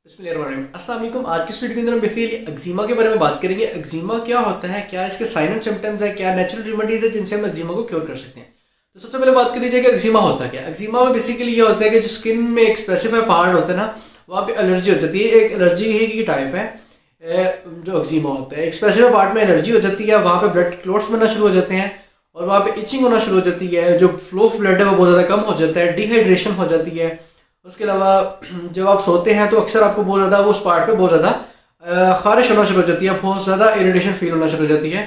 अस्सलाम वालेकुम। आज की इस वीडियो के अंदर हम बेसिकली एक्जिमा के बारे में बात करेंगे। एक्जिमा क्या होता है, क्या इसके साइन एंड सिम्टम्स है, क्या नेचुरल रेमेडीज है जिनसे हम एक्जिमा को क्योर कर सकते हैं। तो सबसे पहले बात कर लीजिए कि एक्जिमा होता क्या है। एक्जिमा में बेसिकली ये होता है कि जो स्किन में एक स्पेसिफाई पार्ट होता है ना, वहाँ पे एलर्जी हो जाती है। एक एलर्जी ही की टाइप है जो एक्जिमा होता है। एक स्पेसिफाई पार्ट में एलर्जी हो जाती है, वहाँ पे ब्लड क्लॉट्स बनना शुरू हो जाते हैं और वहाँ पे इचिंग होना शुरू हो जाती है। जो फ्लो ऑफ ब्लड है वो बहुत ज़्यादा कम हो जाता है, डिहाइड्रेशन हो जाती है। उसके अलावा जब आप सोते हैं तो अक्सर आपको बहुत ज़्यादा उस पार्ट पे बहुत ज़्यादा खारिश होना शुरू हो जाती है, बहुत ज़्यादा इरिटेशन फील होना शुरू हो जाती है।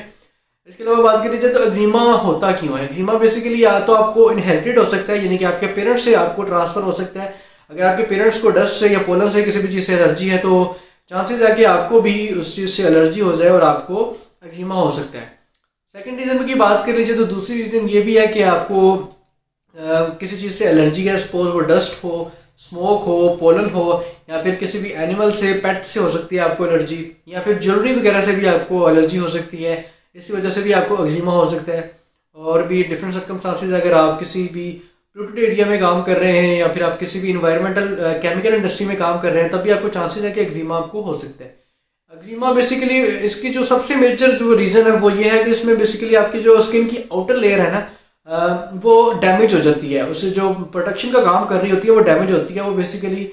इसके अलावा बात कर लीजिए तो एक्जिमा होता क्यों है। एक्जिमा बेसिकली या तो आपको इनहेरिटेड हो सकता है, यानी कि आपके पेरेंट्स से आपको ट्रांसफ़र हो सकता है। अगर आपके पेरेंट्स को डस्ट से या पोलन से किसी भी चीज़ से एलर्जी है तो चांसेस है कि आपको भी उस चीज़ से एलर्जी हो जाए और आपको एक्जिमा हो सकता है। सेकेंड रीज़न की बात कर लीजिए तो दूसरी रीज़न ये भी है कि आपको किसी चीज़ से एलर्जी है, सपोज वो डस्ट हो, स्मोक हो, पोलन हो, या फिर किसी भी एनिमल से, पेट से हो सकती है आपको एलर्जी, या फिर ज्वेलरी वगैरह से भी आपको एलर्जी हो सकती है। इसी वजह से भी आपको एक्जिमा हो सकता है। और भी डिफरेंट सर्कमस्टांसेस, अगर आप किसी भी पोल्यूटेड एरिया में काम कर रहे हैं या फिर आप किसी भी इन्वायरमेंटल केमिकल इंडस्ट्री में काम कर रहे हैं, तब भी आपको चांसेस है कि एक्जिमा आपको हो सकता है। एक्जिमा बेसिकली इसकी जो सबसे मेजर जो रीज़न है वो ये है कि इसमें बेसिकली आपकी जो स्किन की आउटर लेयर है ना, वो डैमेज हो जाती है। उससे जो प्रोटेक्शन का काम कर रही होती है वो डैमेज होती है। वो बेसिकली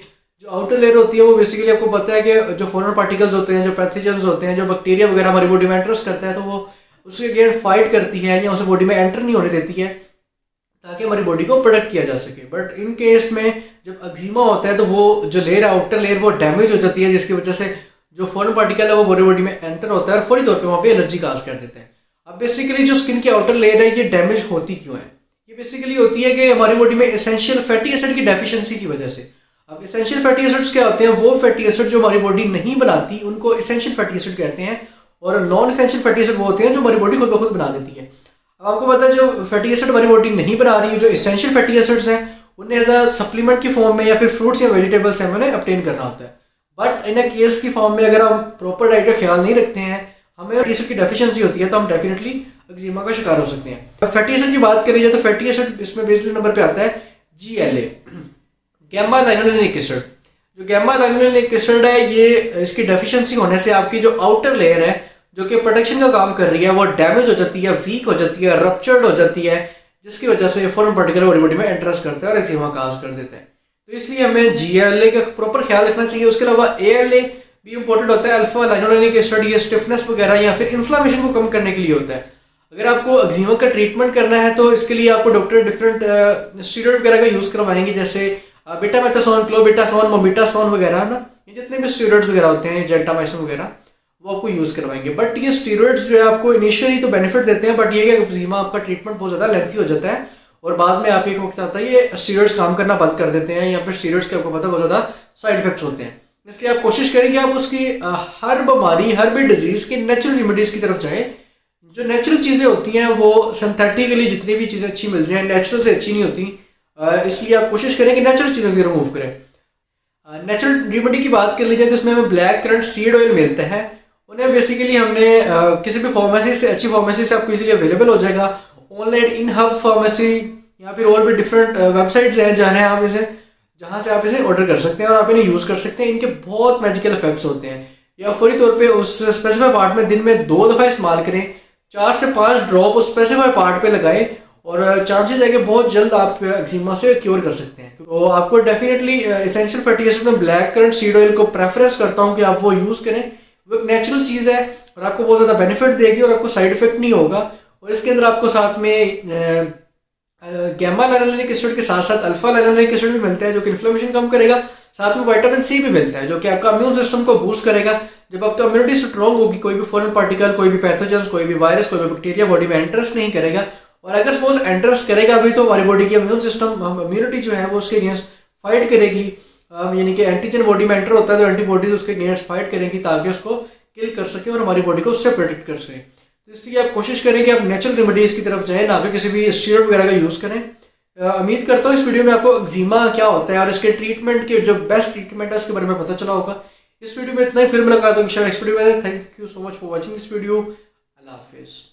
जो आउटर लेयर होती है वो बेसिकली आपको पता है कि जो फॉरेन पार्टिकल्स होते हैं, जो पैथोजेंस होते हैं, जो बैक्टीरिया वगैरह हमारी बॉडी में एंटर्स करता है, तो वो उसके अगेंस्ट फाइट करती है या उसे बॉडी में एंटर नहीं होने देती है ताकि हमारी बॉडी को प्रोटेक्ट किया जा सके। बट इन केस में जब एक्जिमा होता है तो वो जो लेयर है, आउटर लेयर, वो डैमेज हो जाती है, जिसकी वजह से जो फॉरेन पार्टिकल है वो बॉडी में एंटर होता है और फौरी तौर पर वहाँ पर एलर्जी काज कर देता है। अब बेसिकली जो स्किन की आउटर लेयर है ये डैमेज होती क्यों है? ये बेसिकली होती है कि हमारी बॉडी में एसेंशियल फैटी एसिड की डेफिशिएंसी की वजह से। अब एसेंशियल फैटी एसिड्स क्या होते हैं? वो फैटी एसिड जो हमारी बॉडी नहीं बनाती उनको एसेंशियल फैटी एसिड कहते हैं, और नॉन एसेंशियल फैटी एसिड वो होते हैं जो हमारी बॉडी खुद ब खुद बना देती है। अब आपको पता है जो फैटी एसिड हमारी बॉडी नहीं बना रही है, जो एसेंशियल फैटी एसिड्स हैं, उन्हें एज अ सप्लीमेंट की फॉर्म में या फिर फ्रूट्स या वेजिटेबल्स से हमें अपटेन करना होता है। बट इन अ केस की फॉर्म में अगर हम प्रॉपर डाइट का ख्याल नहीं रखते हैं, हमें फैटी एसिड की डेफिशिएंसी होती है, तो हम डेफिनेटली एक्जिमा का शिकार हो सकते हैं। फैटी एसिड की बात करी जाए तो फैटी एसिड इसमें बेसिक नंबर पे आता है GLA, गैमा लाइनोलेनिक एसिड। जो गैमा लाइनोलेनिक एसिड है, ये इसकी डेफिशिएंसी होने से आपकी जो आउटर लेयर है जो कि प्रोटेक्शन का काम कर रही है वो डैमेज हो जाती है, वीक हो जाती है, रप्चर्ड हो जाती है, जिसकी वजह से फॉरेन पार्टिकल बॉडी में एंट्रेंस करता है और एक्जिमा काज कर देता है। तो इसलिए हमें GLA का प्रॉपर ख्याल रखना चाहिए। उसके अलावा ALA भी इंपॉर्टेंट होता है, अल्फा लाइनोलेनिक एसिड। ये स्टिफनेस वगैरह या फिर इन्फ्लामेशन को कम करने के लिए होता है। अगर आपको एक्जिमा का ट्रीटमेंट करना है तो इसके लिए आपको डॉक्टर डिफरेंट स्टीरॉइड वगैरह का यूज़ करवाएंगे, जैसे बेटामेथासोन, क्लोबेटासोन, मोबिटासोन वगैरह ना, ये जितने भी स्टीरॉइड्स वगैरह होते हैं, जेंटामाइसिन वगैरह, वो आपको यूज़ करवाएंगे। बट ये स्टीरॉइड्स जो है आपको इनिशियली तो बेनिफिट देते हैं, बट ये कि एक्जिमा आपका ट्रीटमेंट बहुत ज़्यादा लेंथी हो जाता है और बाद में आप एक वक्त आता है ये स्टीरॉइड्स काम करना बंद कर देते हैं, या फिर स्टीरॉइड्स के आपको पता बहुत ज़्यादा साइड इफेक्ट्स होते हैं। इसलिए आप कोशिश करें कि आप उसकी हर बीमारी, हर भी डिजीज़ की नेचुरल रेमेडीज़ की तरफ जाएँ। जो नेचुरल चीज़ें होती हैं वो सिंथेटिकली जितनी भी चीज़ें अच्छी मिल जाएँ, नेचुरल से अच्छी नहीं होती, इसलिए आप कोशिश करें कि नेचुरल चीज़ों को रिमूव करें। नेचुरल रेमेडी की बात कर लीजिए तो इसमें हमें ब्लैक करंट सीड ऑयल मिलता है। उन्हें बेसिकली हमने किसी भी फार्मेसी से, अच्छी फार्मेसी से आपको इजीली अवेलेबल हो जाएगा। ऑनलाइन इन हब फार्मेसी या फिर और भी डिफरेंट वेबसाइट्स हैं जहाँ से आप इसे ऑर्डर कर सकते हैं और आप इन्हें यूज़ कर सकते हैं। इनके बहुत मैजिकल इफेक्ट्स होते हैं। या फौरी तौर पे उस स्पेसिफाई पार्ट में दिन में 2 दफ़ा इस्तेमाल करें, 4 से 5 ड्रॉप उस स्पेसिफाई पार्ट पे लगाएं और चांसेस है कि बहुत जल्द आप एक्जिमा से क्योर कर सकते हैं। तो आपको डेफिनेटली एसेंशियल फैटी एसिड में ब्लैक करंट सीड ऑयल को प्रेफरेंस करता हूँ कि आप वो यूज़ करें। वो एक नेचुरल चीज़ है और आपको बहुत ज़्यादा बेनिफिट देगी और आपको साइड इफेक्ट नहीं होगा। और इसके अंदर आपको साथ में गैमा लाइनोलेनिक एसिड के साथ साथ अल्फा लाइनोलेनिक एसिड भी मिलता है जो कि इन्फ्लेमेशन कम करेगा। साथ में विटामिन C भी मिलता है जो कि आपका इम्यून सिस्टम को बूस्ट करेगा। जब आपका इम्यूनिटी स्ट्रॉन्ग होगी, कोई भी फॉरेन पार्टिकल, कोई भी पैथोजेंस, कोई भी वायरस, कोई भी बैक्टीरिया बॉडी में एंट्रेंस नहीं करेगा। और अगर सपोज एंट्रेंस करेगा भी तो हमारी बॉडी की इम्यून सिस्टम, इम्यूनिटी जो है वो उसके अगेंस्ट फाइट करेगी, यानी कि एंटीजन बॉडी में एंटर होता है तो एंटीबॉडीज उसके अगेंस्ट फाइट करेंगी ताकि उसको किल कर सके और हमारी बॉडी को उससे प्रोटेक्ट कर सके। तो इसलिए आप कोशिश करें कि आप नेचुरल रेमेडीज़ की तरफ जाएँ, ना कि किसी भी स्टीरॉइड वगैरह का यूज़ करें। उम्मीद करता हूँ इस वीडियो में आपको एक्जिमा क्या होता है और इसके ट्रीटमेंट के जो बेस्ट ट्रीटमेंट है उसके बारे में पता चला होगा। इस वीडियो में इतना ही, फिर मुलाकात होगी नेक्स्ट वीडियो में। Thank you so much for watching this video. Allah हाफिज़।